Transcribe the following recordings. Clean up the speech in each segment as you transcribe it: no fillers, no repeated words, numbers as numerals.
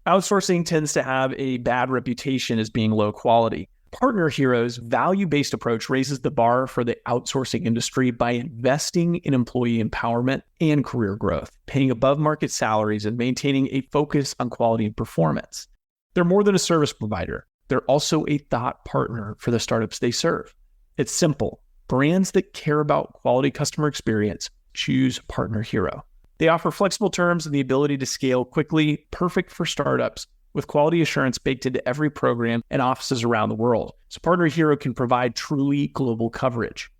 Outsourcing tends to have a bad reputation as being low quality. Partner Hero's value-based approach raises the bar for the outsourcing industry by investing in employee empowerment and career growth, paying above-market salaries, and maintaining a focus on quality and performance. They're more than a service provider. They're also a thought partner for the startups they serve. It's simple. Brands that care about quality customer experience choose Partner Hero. They offer flexible terms and the ability to scale quickly, perfect for startups, with quality assurance baked into every program and offices around the world. So Partner Hero can provide truly global coverage.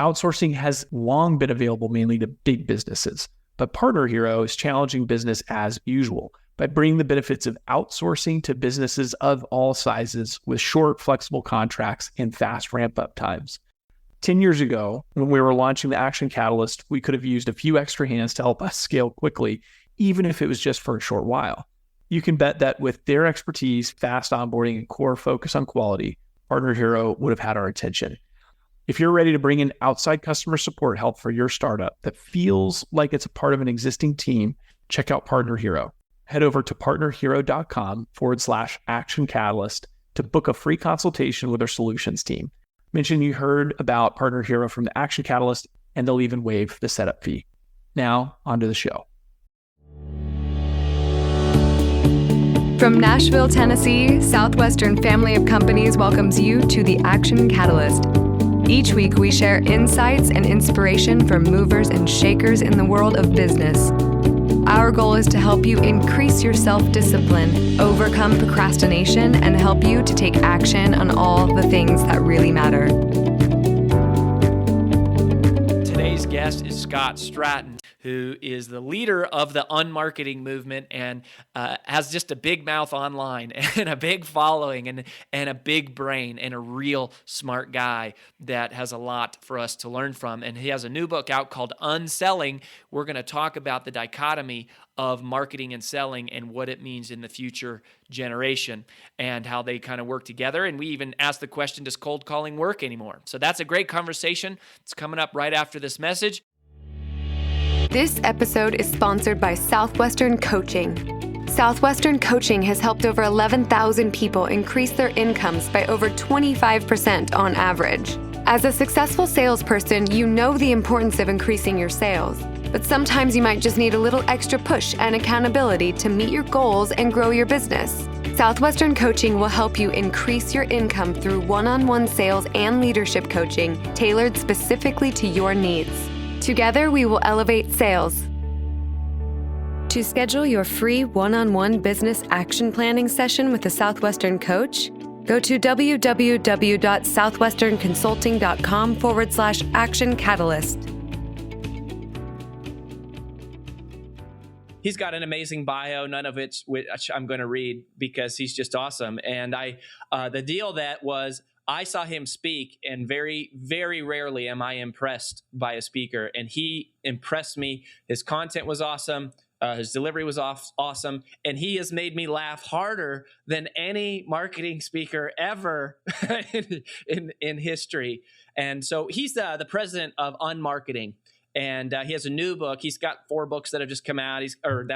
Outsourcing has long been available mainly to big businesses, but Partner Hero is challenging business as usual by bringing the benefits of outsourcing to businesses of all sizes with short, flexible contracts and fast ramp-up times. 10 years ago, when we were launching the Action Catalyst, we could have used a few extra hands to help us scale quickly, even if it was just for a short while. You can bet that with their expertise, fast onboarding, and core focus on quality, Partner Hero would have had our attention. If you're ready to bring in outside customer support help for your startup that feels like it's a part of an existing team, check out Partner Hero. Head over to partnerhero.com/Action Catalyst to book a free consultation with our solutions team. Mention you heard about Partner Hero from the Action Catalyst, and they'll even waive the setup fee. Now, onto the show. From Nashville, Tennessee, Southwestern Family of Companies welcomes you to the Action Catalyst. Each week, we share insights and inspiration from movers and shakers in the world of business. Our goal is to help you increase your self-discipline, overcome procrastination, and help you to take action on all the things that really matter. Today's guest is Scott Stratten, who is the leader of the unmarketing movement and has just a big mouth online and a big following and a big brain and a real smart guy that has a lot for us to learn from. And he has a new book out called Unselling. We're going to talk about the dichotomy of marketing and selling and what it means in the future generation and how they kind of work together. And we even asked the question, does cold calling work anymore? So that's a great conversation. It's coming up right after this message. This episode is sponsored by Southwestern Coaching. Southwestern Coaching has helped over 11,000 people increase their incomes by over 25% on average. As a successful salesperson, you know the importance of increasing your sales, but sometimes you might just need a little extra push and accountability to meet your goals and grow your business. Southwestern Coaching will help you increase your income through one-on-one sales and leadership coaching tailored specifically to your needs. Together, we will elevate sales. To schedule your free one-on-one business action planning session with a Southwestern coach, go to www.southwesternconsulting.com/Action Catalyst. He's got an amazing bio, none of which I'm going to read because he's just awesome. And the deal that was, I saw him speak, and very, very rarely am I impressed by a speaker. And he impressed me. His content was awesome. His delivery was awesome. And he has made me laugh harder than any marketing speaker ever in history. And so he's the president of Unmarketing. And he has a new book. He's got 4 books that have just come out. He's got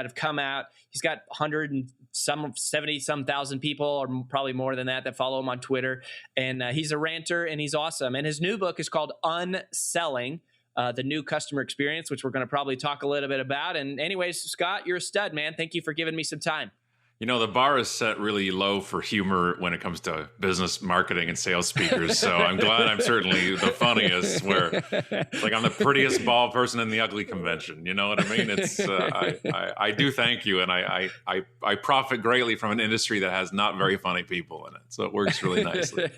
170-some thousand people, or probably more than that follow him on Twitter. And he's a ranter, and he's awesome. And his new book is called Unselling, the new customer experience, which we're going to probably talk a little bit about. And anyways, Scott, you're a stud, man. Thank you for giving me some time. You know, the bar is set really low for humor when it comes to business marketing and sales speakers. So I'm glad I'm certainly the funniest, where it's like I'm the prettiest bald person in the ugly convention. You know what I mean? It's I do thank you. And I profit greatly from an industry that has not very funny people in it. So it works really nicely.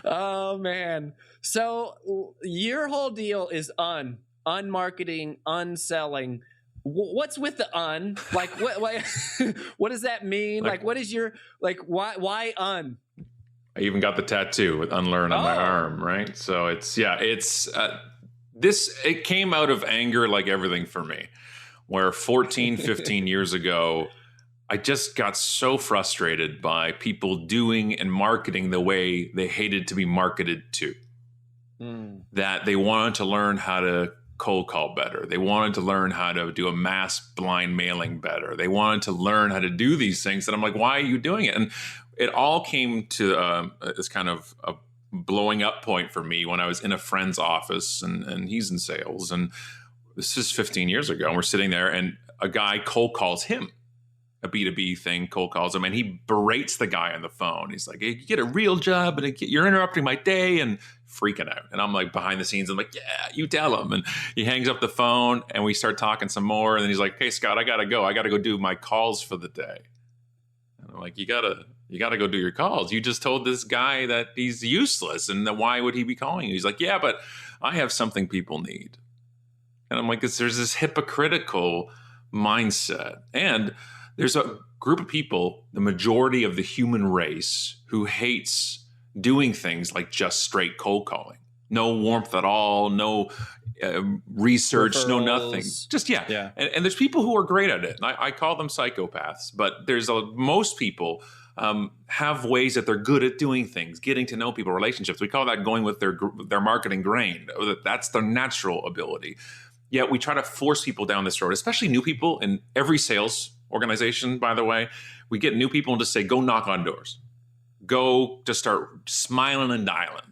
Oh, man. So your whole deal is unmarketing, unselling. What's with the like what does that mean? Like what is your, why un? I even got the tattoo with unlearn on my arm, right? So it came out of anger, like everything for me, where 14, 15 years ago, I just got so frustrated by people doing and marketing the way they hated to be marketed to, that they wanted to learn how to cold call better. They wanted to learn how to do a mass blind mailing better. They wanted to learn how to do these things. And I'm like, why are you doing it? And it all came to this kind of a blowing up point for me when I was in a friend's office, and he's in sales. And this is 15 years ago. And we're sitting there and a guy cold calls him. A B2B thing, cold calls him, and he berates the guy on the phone. He's like, hey, you get a real job, and you're interrupting my day, and freaking out. And I'm like, behind the scenes, I'm like, yeah, you tell him. And he hangs up the phone, and we start talking some more. And then he's like, hey, Scott, I got to go. I got to go do my calls for the day. And I'm like, you gotta go do your calls. You just told this guy that he's useless, and then why would he be calling you? He's like, yeah, but I have something people need. And I'm like, there's this hypocritical mindset. And there's a group of people, the majority of the human race, who hates doing things like just straight cold calling. No warmth at all, no research, Referrals. No nothing. Just, yeah. And there's people who are great at it. And I call them psychopaths. But most people have ways that they're good at doing things, getting to know people, relationships. We call that going with their marketing grain. That's their natural ability. Yet we try to force people down this road, especially new people in every sales organization, by the way. We get new people and just say, go knock on doors. Go just start smiling and dialing.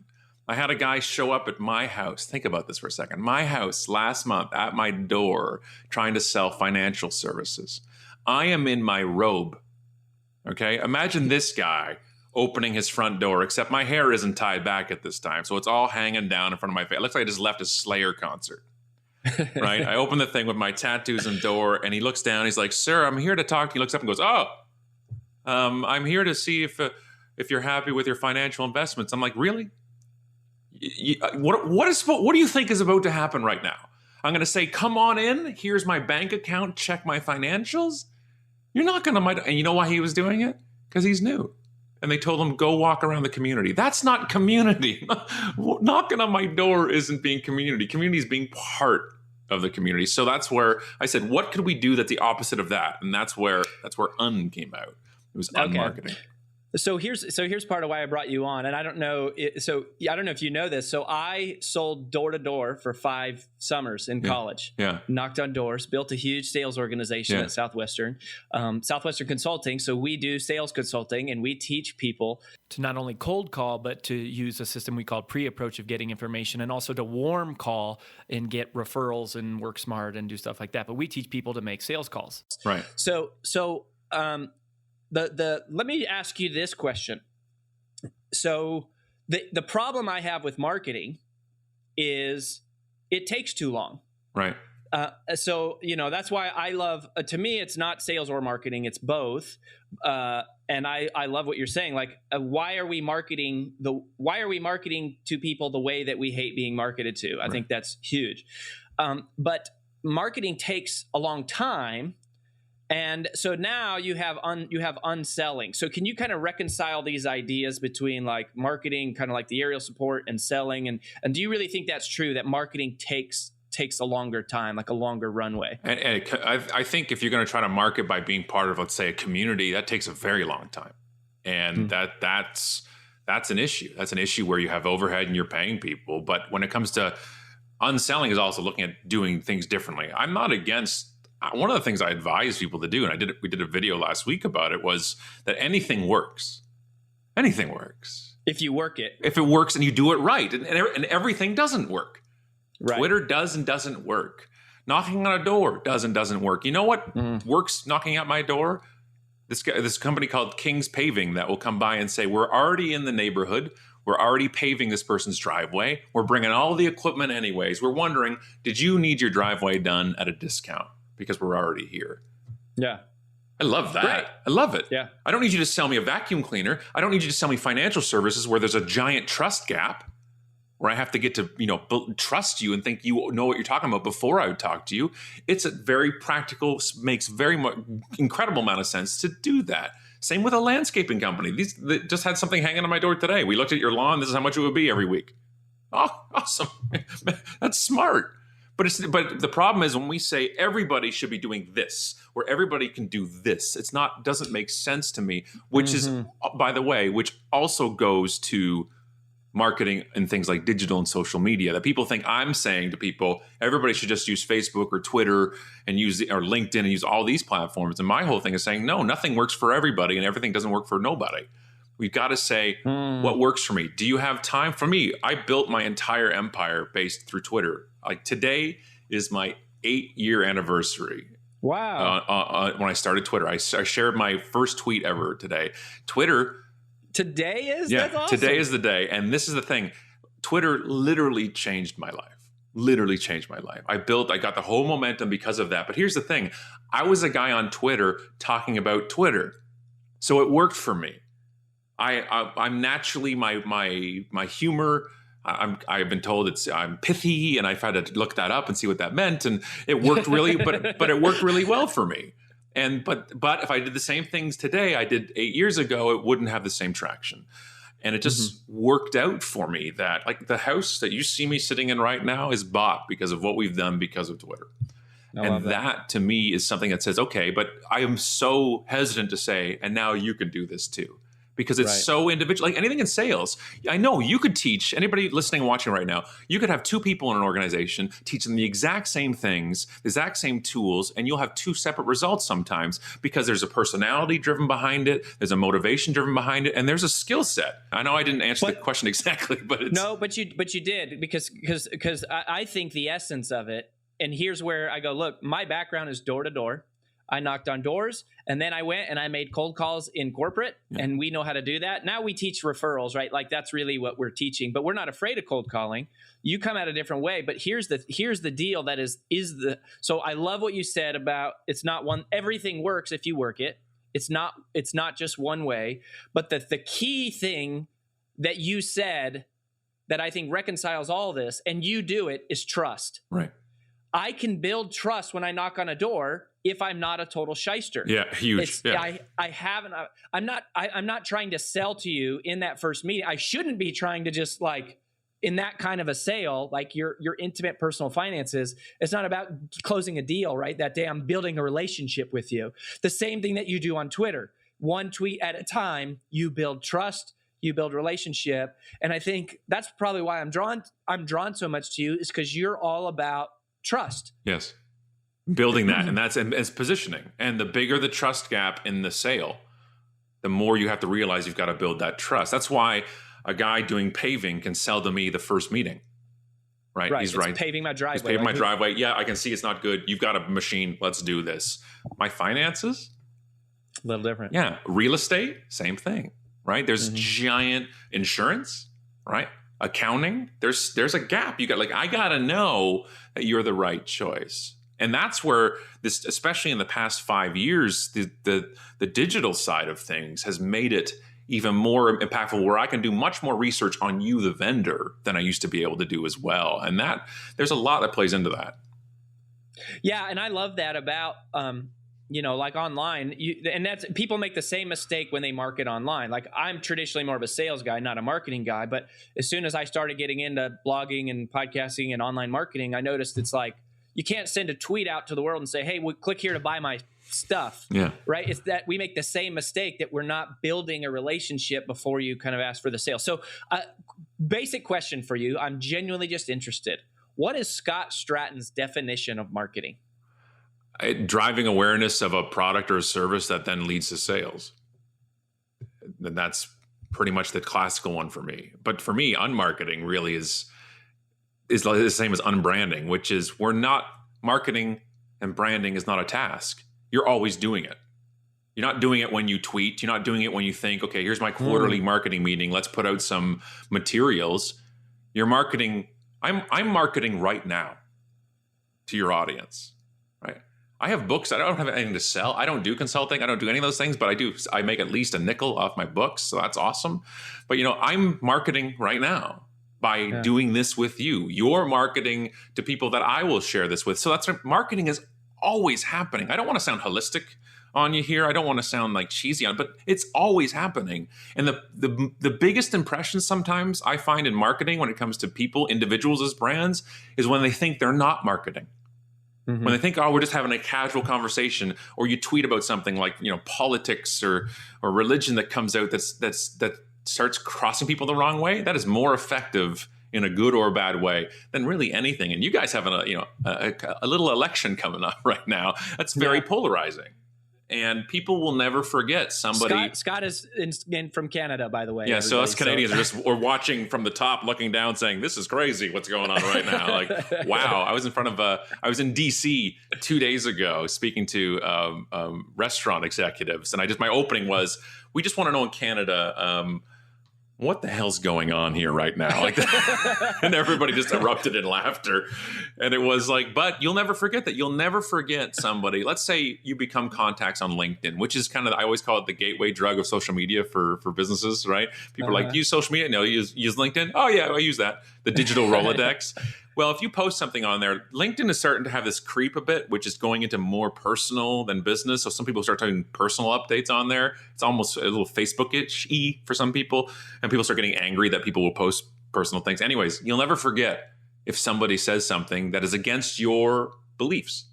I had a guy show up at my house. Think about this for a second. My house last month at my door trying to sell financial services. I am in my robe. Okay. Imagine this guy opening his front door, except my hair isn't tied back at this time. So it's all hanging down in front of my face. It looks like I just left a Slayer concert. Right. I open the thing with my tattoos and door, and he looks down. He's like, sir, I'm here to talk to you. He looks up and goes, I'm here to see if you're happy with your financial investments. I'm like, really? What do you think is about to happen right now? I'm going to say, come on in. Here's my bank account. Check my financials. You're not going to. And you know why he was doing it? Because he's new. And they told him, go walk around the community. That's not community. Knocking on my door isn't being community. Community is being part of the community. So that's where I said, what could we do that's the opposite of that? And that's where un came out. It was unmarketing. So here's part of why I brought you on, and I don't know if you know this. So I sold door to door for 5 summers in college. Yeah, knocked on doors, built a huge sales organization at Southwestern Consulting. So we do sales consulting, and we teach people to not only cold call, but to use a system we call pre-approach of getting information, and also to warm call and get referrals and work smart and do stuff like that. But we teach people to make sales calls. Right. Let me ask you this question. So the problem I have with marketing is it takes too long. Right. So, that's why I love, to me, it's not sales or marketing, it's both. And I love what you're saying. Like, why are we marketing to people the way that we hate being marketed to? I think that's huge. But marketing takes a long time. And so now you have unselling. So can you kind of reconcile these ideas between like marketing, kind of like the aerial support, and selling? And do you really think that's true, that marketing takes a longer time, like a longer runway? And I think if you're going to try to market by being part of, let's say, a community, that takes a very long time. And that's an issue. That's an issue where you have overhead and you're paying people. But when it comes to unselling, is also looking at doing things differently. I'm not against. One of the things I advise people to do, and we did a video last week about it, was that anything works. Anything works. If you work it. If it works and you do it right. And everything doesn't work. Right. Twitter does and doesn't work. Knocking on a door does and doesn't work. You know what works knocking at my door? This company called King's Paving that will come by and say, we're already in the neighborhood. We're already paving this person's driveway. We're bringing all the equipment anyways. We're wondering, did you need your driveway done at a discount? Because we're already here. Yeah. I love that. Right. I love it. Yeah. I don't need you to sell me a vacuum cleaner. I don't need you to sell me financial services where there's a giant trust gap, where I have to get to, trust you and think you know what you're talking about before I would talk to you. It's a very practical, makes very incredible amount of sense to do that. Same with a landscaping company. They just had something hanging on my door today. We looked at your lawn. This is how much it would be every week. Oh, awesome. That's smart. But the problem is when we say everybody should be doing this, or everybody can do this, doesn't make sense to me, which is, by the way, which also goes to marketing and things like digital and social media, that people think I'm saying to people, everybody should just use Facebook or Twitter and or LinkedIn and use all these platforms. And my whole thing is saying, no, nothing works for everybody and everything doesn't work for nobody. We've got to say what works for me. Do you have time? For me, I built my entire empire based through Twitter. Like today is my 8-year anniversary. Wow. When I started Twitter, I shared my first tweet ever today. Twitter. Today is? Yeah, That's awesome. Today is the day. And this is the thing. Twitter literally changed my life. Literally changed my life. I got the whole momentum because of that. But here's the thing. I was a guy on Twitter talking about Twitter. So it worked for me. I'm naturally my humor. I've been told I'm pithy, and I've had to look that up and see what that meant. And it worked really, but it worked really well for me. And but if I did the same things today I did 8 years ago, it wouldn't have the same traction. And it just worked out for me that like the house that you see me sitting in right now is bought because of what we've done because of Twitter. And that to me is something that says, okay, but I am so hesitant to say, and now you can do this too. Because it's so individual, like anything in sales. I know you could teach anybody listening and watching right now. You could have 2 people in an organization teach them the exact same things, the exact same tools, and you'll have 2 separate results sometimes because there's a personality driven behind it, there's a motivation driven behind it, and there's a skill set. I know I didn't answer the question exactly, but it's but you did because I think the essence of it. And here's where I go. Look, my background is door to door. I knocked on doors, and then I went and I made cold calls in corporate, and we know how to do that. Now we teach referrals, right? Like that's really what we're teaching, but we're not afraid of cold calling. You come at a different way, but here's the deal that is the, so I love what you said about it's not one, everything works if you work it. It's not just one way, but the key thing that you said that I think reconciles all this, and you do it, is trust. right. I can build trust when I knock on a door if I'm not a total shyster. Yeah, huge. I'm not trying to sell to you in that first meeting. I shouldn't be trying to just like in that kind of a sale, like your intimate personal finances. It's not about closing a deal, right? That day I'm building a relationship with you. The same thing that you do on Twitter. One tweet at a time, you build trust, you build relationship. And I think that's probably why I'm drawn so much to you, is because you're all about trust. Yes. Building that, and that's as positioning. And the bigger the trust gap in the sale, the more you have to realize you've got to build that trust. That's why a guy doing paving can sell to me the first meeting. Right? He's right. Paving my driveway. He's paving my driveway. Yeah, I can see it's not good. You've got a machine. Let's do this. My finances? A little different. Yeah. Real estate? Same thing. Right? There's giant insurance, right? Accounting, there's a gap. You got I gotta know that you're the right choice. And that's where this, especially in the past 5 years, the digital side of things has made it even more impactful, where I can do much more research on you, the vendor, than I used to be able to do as well. And that there's a lot that plays into that. Yeah, and I love that about like online, and that's, people make the same mistake when they market online. Like I'm traditionally more of a sales guy, not a marketing guy. But as soon as I started getting into blogging and podcasting and online marketing, I noticed it's like, you can't send a tweet out to the world and say, hey, click here to buy my stuff. Yeah. Right. It's that we make the same mistake, that we're not building a relationship before you kind of ask for the sale. So basic question for you. I'm genuinely just interested. What is Scott Stratton's definition of marketing? Driving awareness of a product or a service that then leads to sales. And that's pretty much the classical one for me. But for me, unmarketing really is the same as unbranding, which is we're not marketing, and branding is not a task. You're always doing it. You're not doing it when you tweet. You're not doing it when you think, okay, here's my quarterly marketing meeting. Let's put out some materials. You're marketing. I'm marketing right now to your audience, right? I have books. I don't have anything to sell. I don't do consulting. I don't do any of those things, but I make at least a nickel off my books. So that's awesome. But I'm marketing right now by doing this with you. You're marketing to people that I will share this with. So that's what marketing is always happening. I don't want to sound holistic on you here. I don't want to sound like cheesy on it, but it's always happening. And the biggest impression sometimes I find in marketing when it comes to people, individuals as brands, is when they think they're not marketing. When they think, oh, we're just having a casual conversation, or you tweet about something like, politics or religion that comes out that starts crossing people the wrong way, that is more effective in a good or bad way than really anything. And you guys have a little election coming up right now. That's very polarizing. And people will never forget somebody. Scott is from Canada, by the way. Yeah, so us Canadians we're watching from the top, looking down, saying, "This is crazy. What's going on right now?" Like, wow. I was in DC 2 days ago speaking to restaurant executives, and my opening was, "We just want to know in Canada." What the hell's going on here right now? Like, and everybody just erupted in laughter. And it was like, but you'll never forget that. You'll never forget somebody. Let's say you become contacts on LinkedIn, which is kind of, I always call it the gateway drug of social media for businesses, right? People are like, do you use social media? No, you use LinkedIn? Oh yeah, I use that. The digital Rolodex. Well, if you post something on there, LinkedIn is starting to have this creep a bit, which is going into more personal than business. So some people start talking personal updates on there. It's almost a little Facebook-ish for some people. And people start getting angry that people will post personal things. Anyways, you'll never forget if somebody says something that is against your beliefs,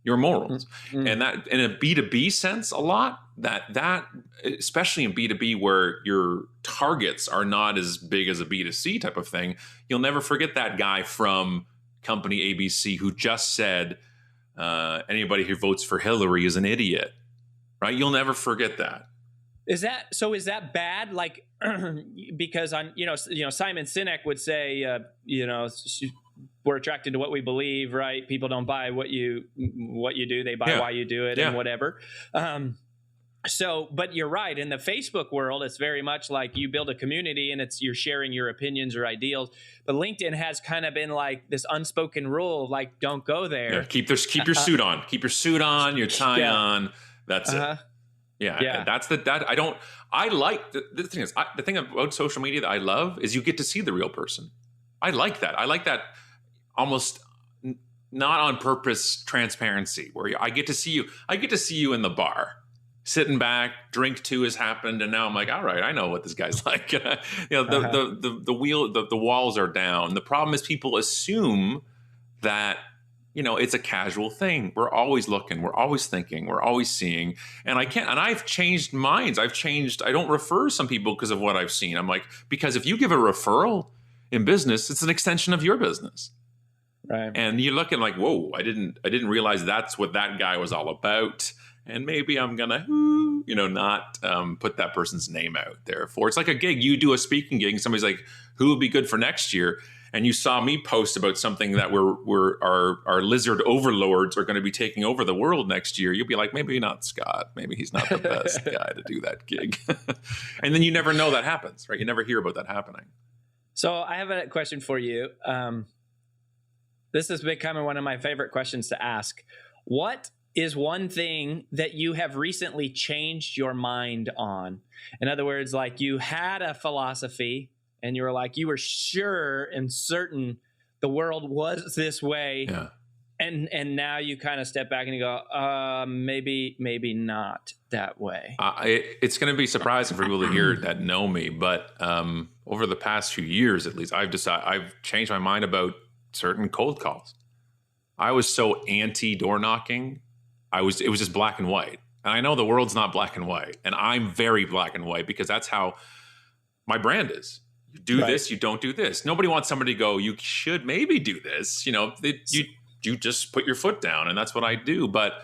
your morals. Mm-hmm. And that in a B2B sense, a lot, that especially in B2B where your targets are not as big as a B2C type of thing, you'll never forget that guy from company ABC who just said anybody who votes for Hillary is an idiot, right? You'll never forget that. Is that bad? Like, because on Simon Sinek would say we're attracted to what we believe, right? People don't buy what you do; they buy why you do it, and whatever. But you're right. In the Facebook world, it's very much like you build a community, and you're sharing your opinions or ideals. But LinkedIn has kind of been like this unspoken rule, like don't go there. Yeah, keep your suit on, keep your suit on, your tie on. That's it. Yeah. I like the thing is, the thing about social media that I love is you get to see the real person. I like that. I like that almost not on purpose transparency where I get to see you. I get to see you in the bar, sitting back, drink two has happened, and now I'm like, all right, I know what this guy's like. The walls are down. The problem is people assume that it's a casual thing. We're always looking, we're always thinking, we're always seeing. And I've changed minds. I don't refer some people because of what I've seen. I'm like, because if you give a referral in business, it's an extension of your business. Right. And you're looking like, whoa, I didn't realize that's what that guy was all about. And maybe I'm gonna, not put that person's name out there for. It's like a gig. You do a speaking gig, and somebody's like, who would be good for next year? And you saw me post about something that our lizard overlords are going to be taking over the world next year. You'll be like, maybe not Scott. Maybe he's not the best guy to do that gig. And then you never know that happens, right? You never hear about that happening. So I have a question for you. This has become one of my favorite questions to ask. What is one thing that you have recently changed your mind on? In other words, like you had a philosophy and you were like, you were sure and certain the world was this way. Yeah. And now you kind of step back and you go, maybe not that way. It's going to be surprising for people to hear that know me. But over the past few years, at least, I've changed my mind about certain cold calls. I was so anti door knocking. It was just black and white. And I know the world's not black and white. And I'm very black and white because that's how my brand is. You do this, you don't do this. Nobody wants somebody to go, you should maybe do this. You just put your foot down, and that's what I do. But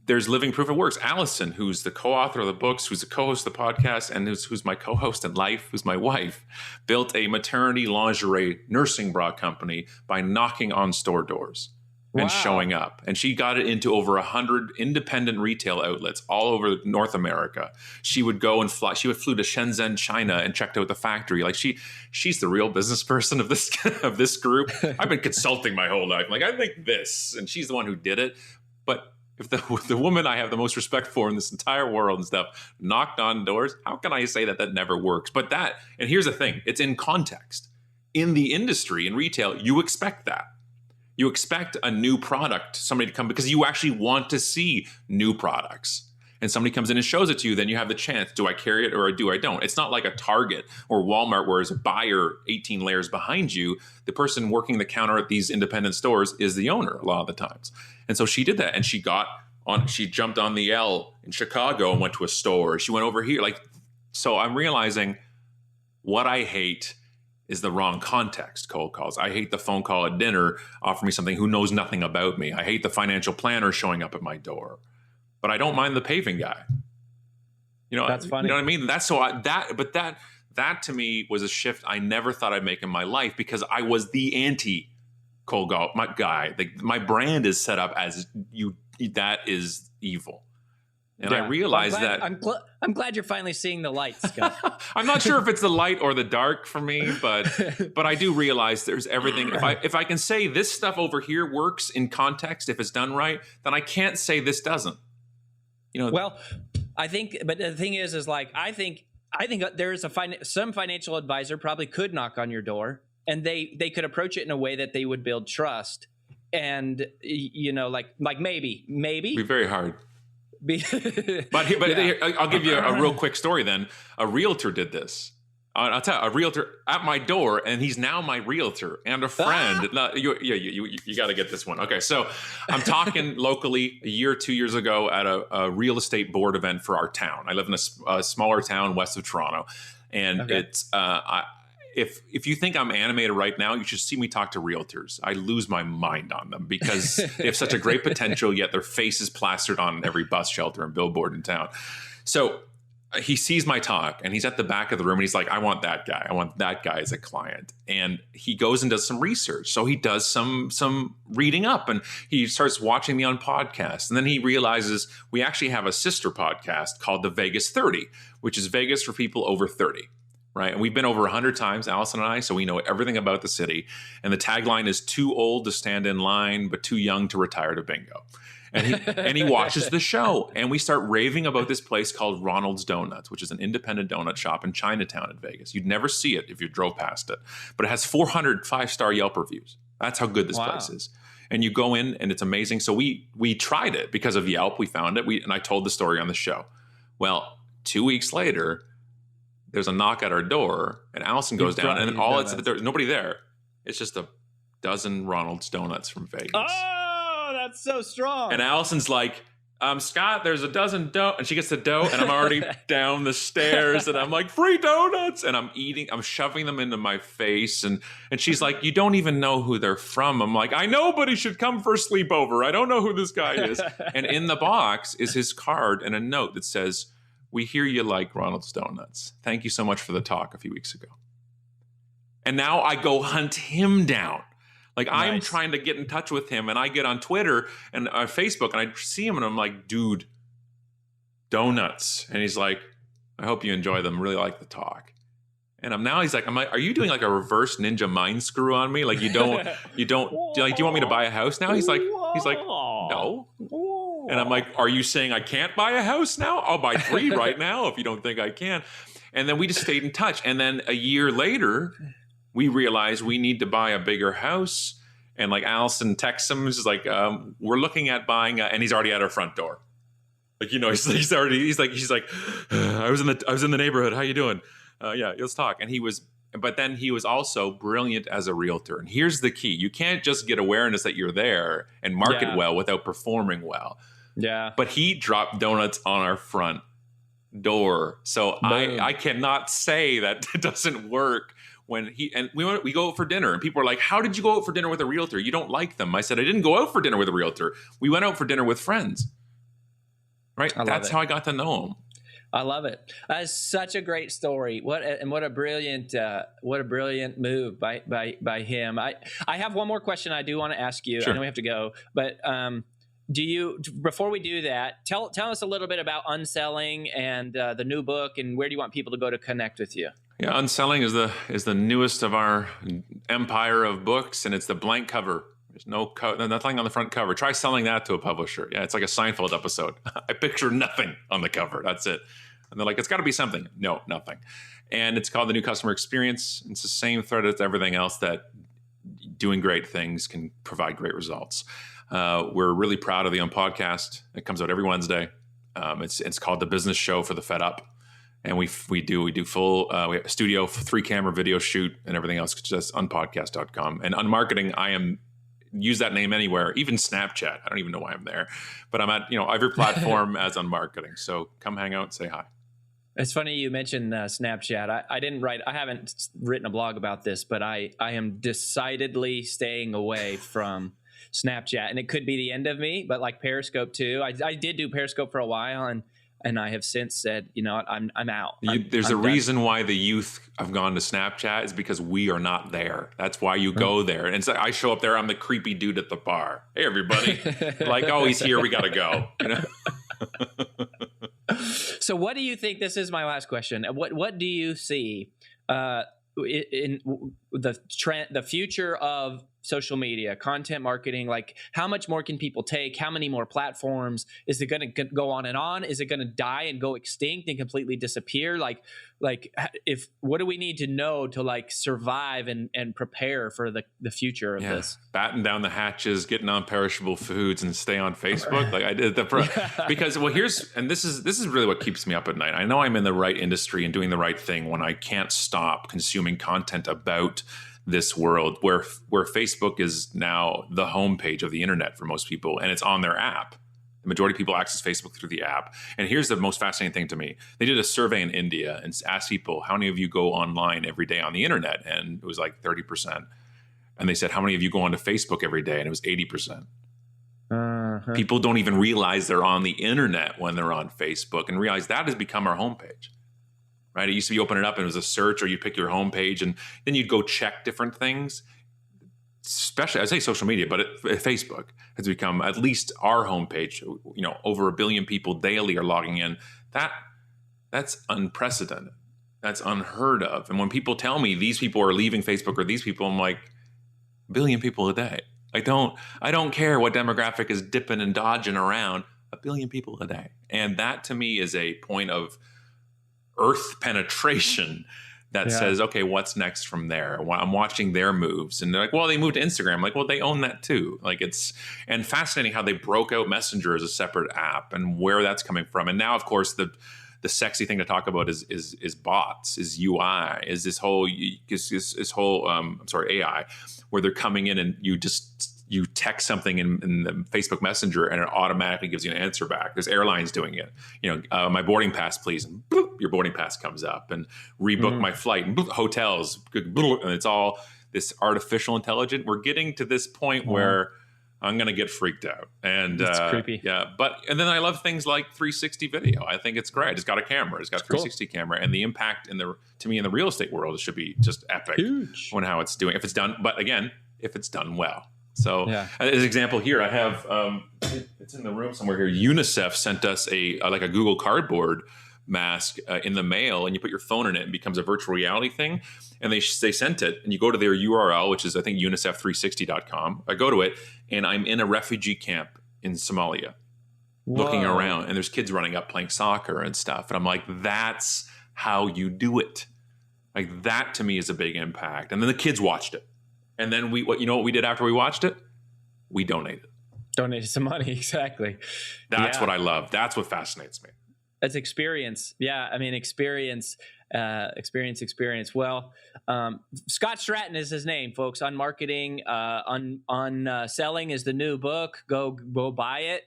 there's living proof it works. Allison, who's the co-author of the books, who's the co-host of the podcast, and who's my co-host in life, who's my wife, built a maternity lingerie nursing bra company by knocking on store doors and showing up. And she got it into over 100 independent retail outlets all over North America. She would go and fly. She would flew to Shenzhen, China, and checked out the factory. Like she's the real business person of this group. I've been consulting my whole life. Like, I think this, and she's the one who did it. But if the woman I have the most respect for in this entire world and stuff knocked on doors, how can I say that never works? But and here's the thing, it's in context. In the industry, in retail, you expect that. You expect a new product, somebody to come, because you actually want to see new products. And somebody comes in and shows it to you, then you have the chance. Do I carry it or do I don't? It's not like a Target or Walmart where there's a buyer 18 layers behind you. The person working the counter at these independent stores is the owner a lot of the times. And so she did that, and she jumped on the L in Chicago and went to a store. She went over here. Like, so I'm realizing what I hate is the wrong context cold calls. I hate the phone call at dinner offering me something who knows nothing about me. I hate the financial planner showing up at my door, but I don't mind the paving guy. You know, That's funny. You know what I mean? That's so that to me was a shift I never thought I'd make in my life, because I was the anti cold call guy. My brand is set up as that is evil. And I realized I'm glad you're finally seeing the light, Scott. I'm not sure if it's the light or the dark for me, but I do realize there's everything. If I can say this stuff over here works in context, if it's done right, then I can't say this doesn't. You know. Well, I think, but the thing is like I think there is some financial advisor probably could knock on your door, and they could approach it in a way that they would build trust, and you know, like maybe Be very hard. But Here, I'll give you a real quick story then. A realtor did this. I'll tell you, a realtor at my door, and he's now my realtor and a friend. You got to get this one. Okay, so I'm talking locally a year, 2 years ago at a real estate board event for our town. I live in a smaller town west of Toronto, and it's if you think I'm animated right now, you should see me talk to realtors. I lose my mind on them because they have such a great potential, yet their face is plastered on every bus shelter and billboard in town. So he sees my talk, and he's at the back of the room, and he's like, I want that guy. I want that guy as a client. And he goes and does some research. So he does some reading up, and he starts watching me on podcasts. And then he realizes we actually have a sister podcast called The Vegas 30, which is Vegas for people over 30. Right. And we've been over 100 times, Allison and I, so we know everything about the city. And the tagline is too old to stand in line, but too young to retire to bingo. And he watches the show. And we start raving about this place called Ronald's Donuts, which is an independent donut shop in Chinatown in Vegas. You'd never see it if you drove past it. But it has 400 5-star Yelp reviews. That's how good this place is. And you go in, and it's amazing. So we tried it because of Yelp. We found it. And I told the story on the show. Well, 2 weeks later, there's a knock at our door, and Allison goes down, and all it's at the door. There's nobody there. It's just a dozen Ronald's Donuts from Vegas. Oh, that's so strong. And Allison's like, Scott, there's a dozen dough. And she gets the dough, and I'm already down the stairs, and I'm like, free donuts. And I'm shoving them into my face. And she's like, you don't even know who they're from. I'm like, I know, but he should come for a sleepover. I don't know who this guy is. And in the box is his card and a note that says, we hear you like Ronald's Donuts. Thank you so much for the talk a few weeks ago. And now I go hunt him down. Like, nice. I'm trying to get in touch with him, and I get on Twitter and Facebook, and I see him, and I'm like, dude, donuts. And he's like, I hope you enjoy them. Really like the talk. And I'm like, are you doing like a reverse ninja mind screw on me? Like, do you want me to buy a house now? He's like, no. And I'm like, are you saying I can't buy a house now? I'll buy 3 right now if you don't think I can. And then we just stayed in touch. And then a year later, we realized we need to buy a bigger house. And like Allison texts him, he's like, we're looking at buying, and he's already at our front door. Like, you know, he's like, I was in the neighborhood. How you doing? Yeah, let's talk. But then he was also brilliant as a realtor. And here's the key. You can't just get awareness that you're there and market well without performing well. Yeah. But he dropped donuts on our front door. So I cannot say that it doesn't work when we go out for dinner, and people are like, how did you go out for dinner with a realtor? You don't like them. I said, I didn't go out for dinner with a realtor. We went out for dinner with friends. Right? That's how I got to know him. I love it. That's such a great story. What a brilliant move by him. I have one more question I do want to ask you. Sure. I know we have to go, but before we do that, tell us a little bit about Unselling and the new book, and where do you want people to go to connect with you? Yeah, Unselling is the newest of our empire of books, and it's the blank cover. There's nothing on the front cover. Try selling that to a publisher. Yeah, it's like a Seinfeld episode. I picture nothing on the cover. That's it. And they're like, it's got to be something. No, nothing. And it's called The New Customer Experience. It's the same thread as everything else, that doing great things can provide great results. We're really proud of the podcast. It comes out every Wednesday. It's called The Business Show for the Fed Up. And we do full, we have a studio, 3-camera video shoot, and everything else. Just unpodcast.com. And on marketing, I am use that name anywhere, even Snapchat. I don't even know why I'm there, but I'm at, every platform as on marketing. So come hang out and say hi. It's funny you mentioned Snapchat. I haven't written a blog about this, but I am decidedly staying away from Snapchat, and it could be the end of me, but like Periscope too. I did do Periscope for a while, and I have since said, I'm out. There's a reason why the youth have gone to Snapchat is because we are not there. That's why you go there. And so I show up there, I'm the creepy dude at the bar. Hey, everybody. Like, oh, he's here. We got to go. So what do you think? This is my last question. What do you see in the trend, the future of social media, content marketing? Like, how much more can people take? How many more platforms? Is it going to go on and on? Is it going to die and go extinct and completely disappear? What do we need to know to like survive and prepare for the future of this? Batten down the hatches, getting on perishable foods, and stay on Facebook. Like I did because this is really what keeps me up at night. I know I'm in the right industry and doing the right thing when I can't stop consuming content about this world where Facebook is now the homepage of the internet for most people, and it's on their app. The majority of people access Facebook through the app. And here's the most fascinating thing to me. They did a survey in India and asked people, how many of you go online every day on the internet? And it was like 30%. And they said, how many of you go onto Facebook every day? And it was 80%. People don't even realize they're on the internet when they're on Facebook, and realize that has become our homepage. Right? It used to be open it up and it was a search, or you pick your homepage and then you'd go check different things. Especially, I say social media, but Facebook has become at least our homepage. Over 1 billion people daily are logging in. That's unprecedented. That's unheard of. And when people tell me these people are leaving Facebook or these people, I'm like, 1 billion people a day. I don't care what demographic is dipping and dodging around. 1 billion people a day. And that to me is a point of earth penetration that says, okay, what's next from there? I'm watching their moves, and they're like, well, they moved to Instagram. I'm like, well, they own that too. Like and fascinating how they broke out Messenger as a separate app and where that's coming from. And now, of course, the sexy thing to talk about is bots, is UI, is this whole AI, where they're coming in and you text something in the Facebook Messenger and it automatically gives you an answer back. There's airlines doing it. My boarding pass, please. And bloop, your boarding pass comes up, and rebook my flight, and bloop, hotels. Bloop, and it's all this artificial intelligence. We're getting to this point where I'm going to get freaked out. And it's creepy. Yeah. And then I love things like 360 video. I think it's great. It's got a camera. It's got a 360 camera, and the impact to me in the real estate world, it should be just epic. Huge. On how it's doing. If it's done, but again, if it's done well. So as an example here, I have, it's in the room somewhere here. UNICEF sent us a Google Cardboard mask in the mail, and you put your phone in it and it becomes a virtual reality thing. And they sent it, and you go to their URL, which is, I think, unicef360.com. I go to it, and I'm in a refugee camp in Somalia. Looking around, and there's kids running up playing soccer and stuff. And I'm like, that's how you do it. Like, that to me is a big impact. And then the kids watched it. And then what we did after we watched it? We donated. Donated some money, exactly. That's what I love. That's what fascinates me. That's experience. Yeah, I mean, experience. Well, Scott Stratten is his name, folks. On marketing, on selling is the new book. Go buy it.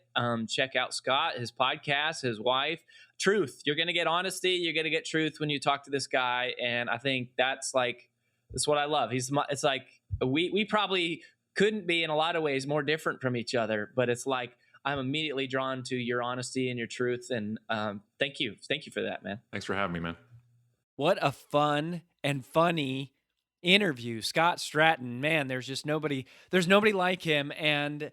Check out Scott, his podcast, his wife. Truth. You're going to get honesty. You're going to get truth when you talk to this guy. And I think that's what I love. It's like we probably couldn't be in a lot of ways more different from each other, but it's like I'm immediately drawn to your honesty and your truth. And thank you for that, man. Thanks for having me, man. What a fun and funny interview. Scott Stratten, man, there's nobody like him. And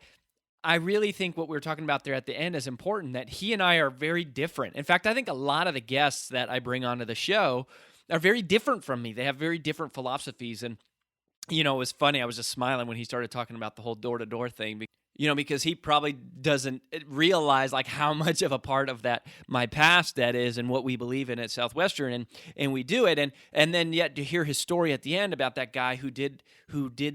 I really think what we were talking about there at the end is important, that he and I are very different. In fact, I think a lot of the guests that I bring onto the show are very different from me. They have very different philosophies. And, it was funny. I was just smiling when he started talking about the whole door-to-door thing, because he probably doesn't realize how much of a part of that, my past, that is, and what we believe in at Southwestern, and we do it. And then yet to hear his story at the end about that guy who did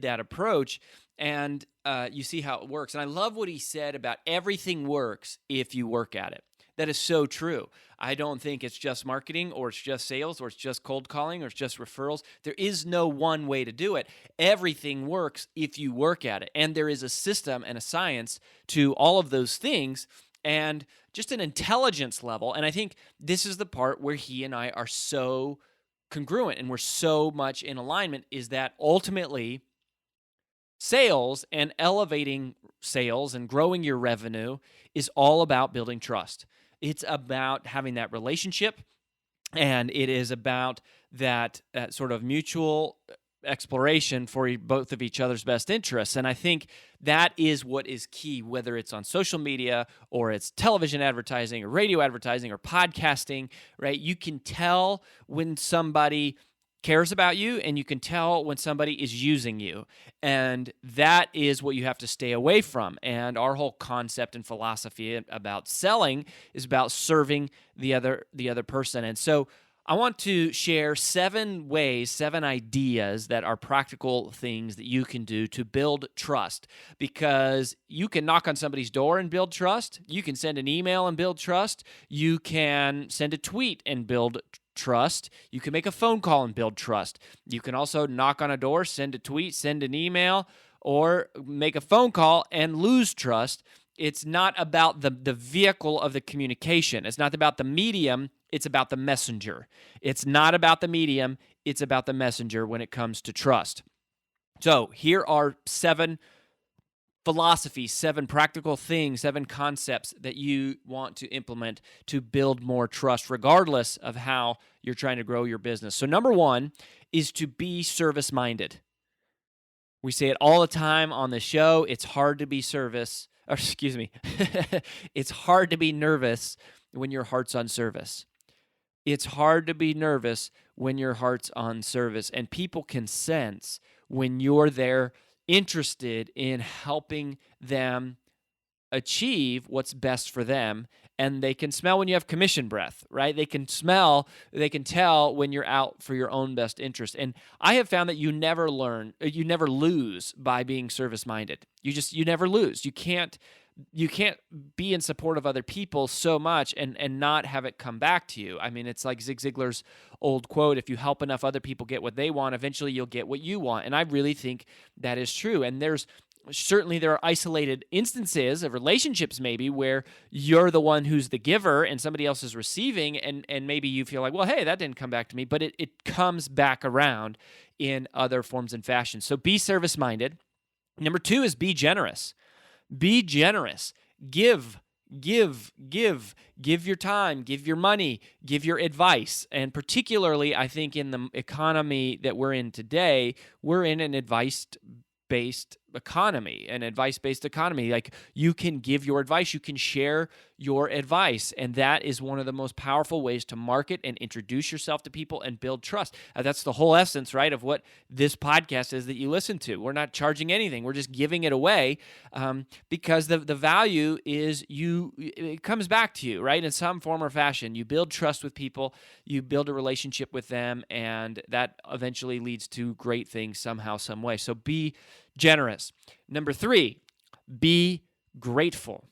that approach, and you see how it works. And I love what he said about everything works if you work at it. That is so true. I don't think it's just marketing or it's just sales or it's just cold calling or it's just referrals. There is no one way to do it. Everything works if you work at it. And there is a system and a science to all of those things and just an intelligence level. And I think this is the part where he and I are so congruent and we're so much in alignment, is that ultimately sales and elevating sales and growing your revenue is all about building trust. It's about having that relationship, and it is about that sort of mutual exploration for both of each other's best interests. And I think that is what is key, whether it's on social media or it's television advertising or radio advertising or podcasting, right? You can tell when somebody cares about you, and you can tell when somebody is using you. And that is what you have to stay away from. And our whole concept and philosophy about selling is about serving the other person. And so I want to share 7 ways, 7 ideas that are practical things that you can do to build trust, because you can knock on somebody's door and build trust. You can send an email and build trust. You can send a tweet and build trust. You can make a phone call and build trust. You can also knock on a door, send a tweet, send an email, or make a phone call and lose trust. It's not about the vehicle of the communication. It's not about the medium. It's about the messenger. It's not about the medium. It's about the messenger when it comes to trust. So here are 7 philosophies, 7 practical things, 7 concepts that you want to implement to build more trust, regardless of how you're trying to grow your business. So number 1 is to be service-minded. We say it all the time on the show. It's hard to be it's hard to be nervous when your heart's on service. It's hard to be nervous when your heart's on service. And people can sense when you're there interested in helping them achieve what's best for them. And they can smell when you have commission breath, right? They can tell when you're out for your own best interest. And I have found that you never lose by being service-minded. You never lose. You can't be in support of other people so much and not have it come back to you. I mean, it's like Zig Ziglar's old quote, if you help enough other people get what they want, eventually you'll get what you want. And I really think that is true. And there are isolated instances of relationships maybe where you're the one who's the giver and somebody else is receiving, and maybe you feel like, well, hey, that didn't come back to me, but it comes back around in other forms and fashions. So be service-minded. Number 2 is be generous. Be generous. Give your time, give your money, give your advice. And particularly, I think in the economy that we're in today, we're in an advice-based economy. Like, you can give your advice, you can share your advice, and that is one of the most powerful ways to market and introduce yourself to people and build trust. That's the whole essence, right, of what this podcast is that you listen to. We're not charging anything. We're just giving it away because the value is it comes back to you, right, in some form or fashion. You build trust with people, you build a relationship with them, and that eventually leads to great things somehow, some way. So be generous. Number 3, be grateful.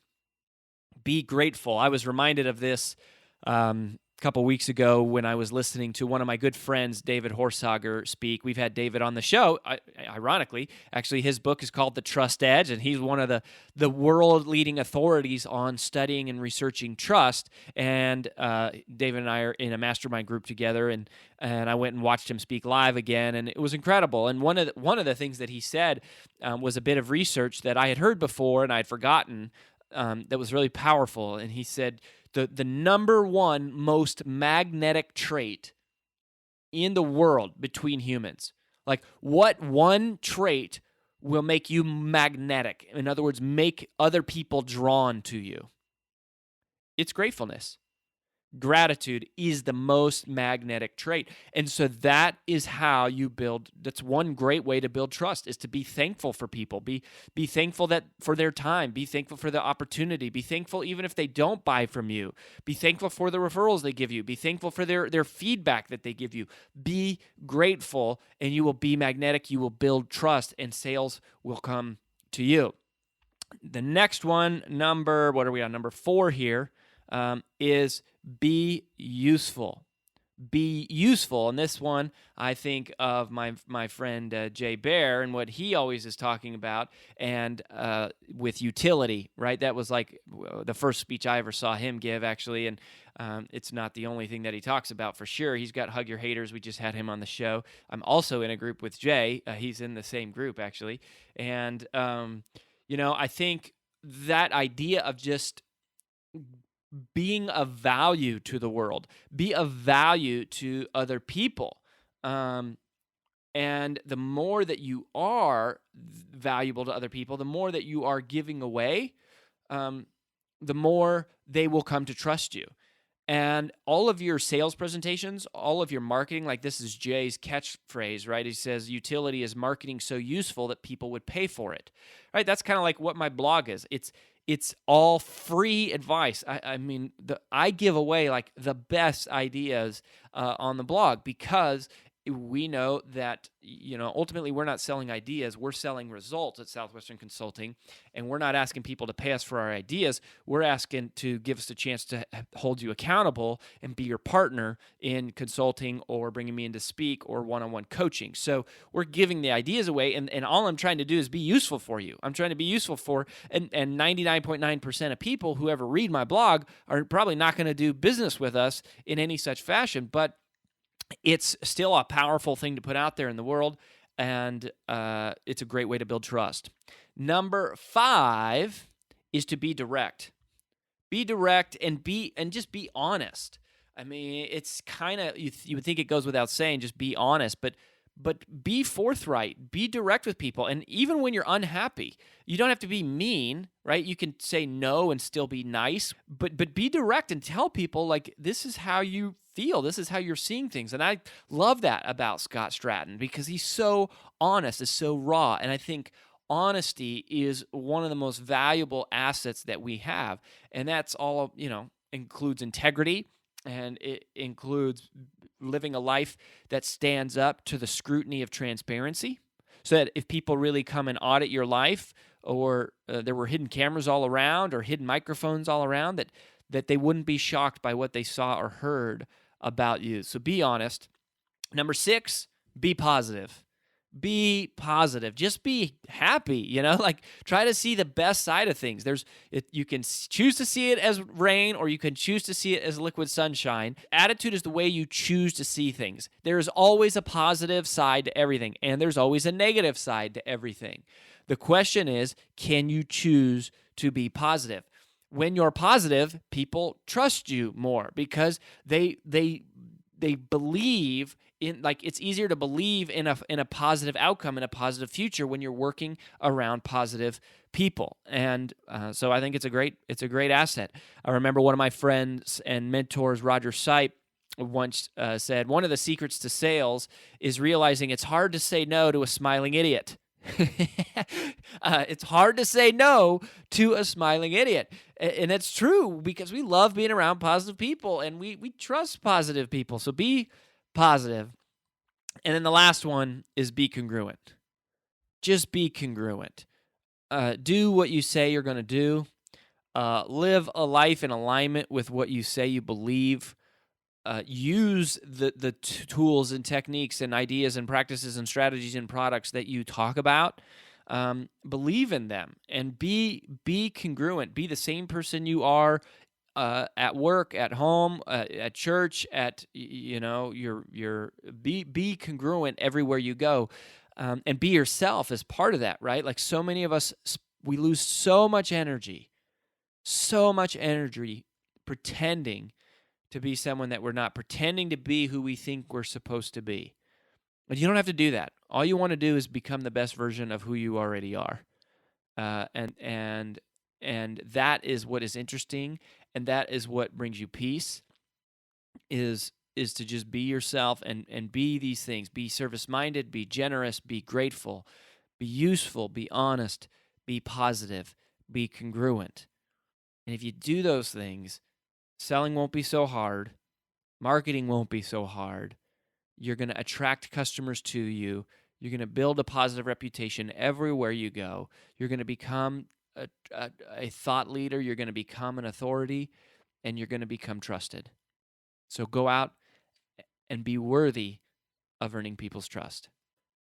Be grateful. I was reminded of this a couple weeks ago when I was listening to one of my good friends, David Horsager, speak. We've had David on the show. Ironically, actually, his book is called The Trust Edge, and he's one of the world-leading authorities on studying and researching trust. And David and I are in a mastermind group together, and I went and watched him speak live again, and it was incredible. And one of the things that he said was a bit of research that I had heard before and I'd forgotten. That was really powerful. And he said the number 1 most magnetic trait in the world between humans, like what one trait will make you magnetic? In other words, make other people drawn to you. It's gratefulness. Gratitude is the most magnetic trait. And so that is how you build. That's one great way to build trust, is to be thankful for people. Be thankful for their time. Be thankful for the opportunity. Be thankful even if they don't buy from you. Be thankful for the referrals they give you. Be thankful for their feedback that they give you. Be grateful, and you will be magnetic. You will build trust, and sales will come to you. The next one, what are we on? Number 4 here. is be useful. Be useful. And this one, I think of my friend Jay Bear and what he always is talking about, and with utility, right? That was like the first speech I ever saw him give, actually, and it's not the only thing that he talks about for sure. He's got Hug Your Haters. We just had him on the show. I'm also in a group with Jay. He's in the same group, actually. And, I think that idea of just being of value to the world, be of value to other people. And the more that you are valuable to other people, the more that you are giving away, the more they will come to trust you. And all of your sales presentations, all of your marketing, like this is Jay's catchphrase, right? He says, utility is marketing so useful that people would pay for it, right? That's kind of like what my blog is. It's all free advice. I give away like the best ideas on the blog, because we know that, ultimately we're not selling ideas, we're selling results at Southwestern Consulting, and we're not asking people to pay us for our ideas. We're asking to give us a chance to hold you accountable and be your partner in consulting or bringing me in to speak or one-on-one coaching. So we're giving the ideas away, and all I'm trying to do is be useful for you. I'm trying to be useful for, and 99.9% of people who ever read my blog are probably not going to do business with us in any such fashion, but it's still a powerful thing to put out there in the world, and it's a great way to build trust. Number 5 is to be direct. Be direct and just be honest. I mean, it's kind of, you would think it goes without saying, just be honest, but be forthright, be direct with people. And even when you're unhappy, you don't have to be mean, right? You can say no and still be nice, but be direct and tell people, like, this is how you feel. This is how you're seeing things. And I love that about Scott Stratten, because he's so honest, is so raw. And I think honesty is one of the most valuable assets that we have. And that's all, includes integrity, and it includes living a life that stands up to the scrutiny of transparency, so that if people really come and audit your life, or there were hidden cameras all around or hidden microphones all around, that they wouldn't be shocked by what they saw or heard about you. So be honest. Number 6, be positive. Be positive. Just be happy, like try to see the best side of things. You can choose to see it as rain, or you can choose to see it as liquid sunshine. Attitude is the way you choose to see things. There's always a positive side to everything, and there's always a negative side to everything. The question is, can you choose to be positive? When you're positive, people trust you more, because they believe in, like, it's easier to believe in a positive outcome, in a positive future, when you're working around positive people. And so I think it's a great asset. I remember one of my friends and mentors, Roger Sipe, once said, one of the secrets to sales is realizing it's hard to say no to a smiling idiot. It's hard to say no to a smiling idiot. And it's true, because we love being around positive people, and we trust positive people. So be positive. And then the last one is be congruent. Just be congruent. Do what you say you're going to do. Live a life in alignment with what you say you believe. Use the tools and techniques and ideas and practices and strategies and products that you talk about. Believe in them, and be congruent. Be the same person you are at work, at home, at church, be congruent everywhere you go, and be yourself as part of that, right? Like, so many of us, we lose so much energy pretending to be someone that we're not, pretending to be who we think we're supposed to be. But you don't have to do that. All you want to do is become the best version of who you already are. And that is what is interesting, and that is what brings you peace, is to just be yourself and be these things. Be service-minded, be generous, be grateful, be useful, be honest, be positive, be congruent. And if you do those things, selling won't be so hard, marketing won't be so hard. You're going to attract customers to you. You're going to build a positive reputation everywhere you go. You're going to become a thought leader. You're going to become an authority. and you're going to become trusted. So go out and be worthy of earning people's trust.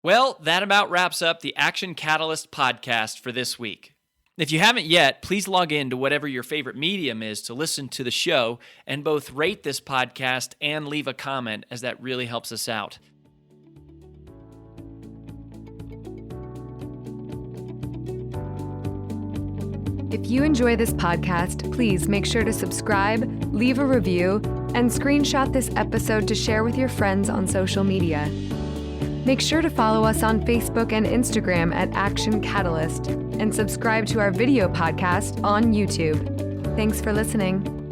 Well, that about wraps up the Action Catalyst podcast for this week. If you haven't yet, please log in to whatever your favorite medium is to listen to the show and both rate this podcast and leave a comment, as that really helps us out. If you enjoy this podcast, please make sure to subscribe, leave a review, and screenshot this episode to share with your friends on social media. Make sure to follow us on Facebook and Instagram at Action Catalyst, and subscribe to our video podcast on YouTube. Thanks for listening.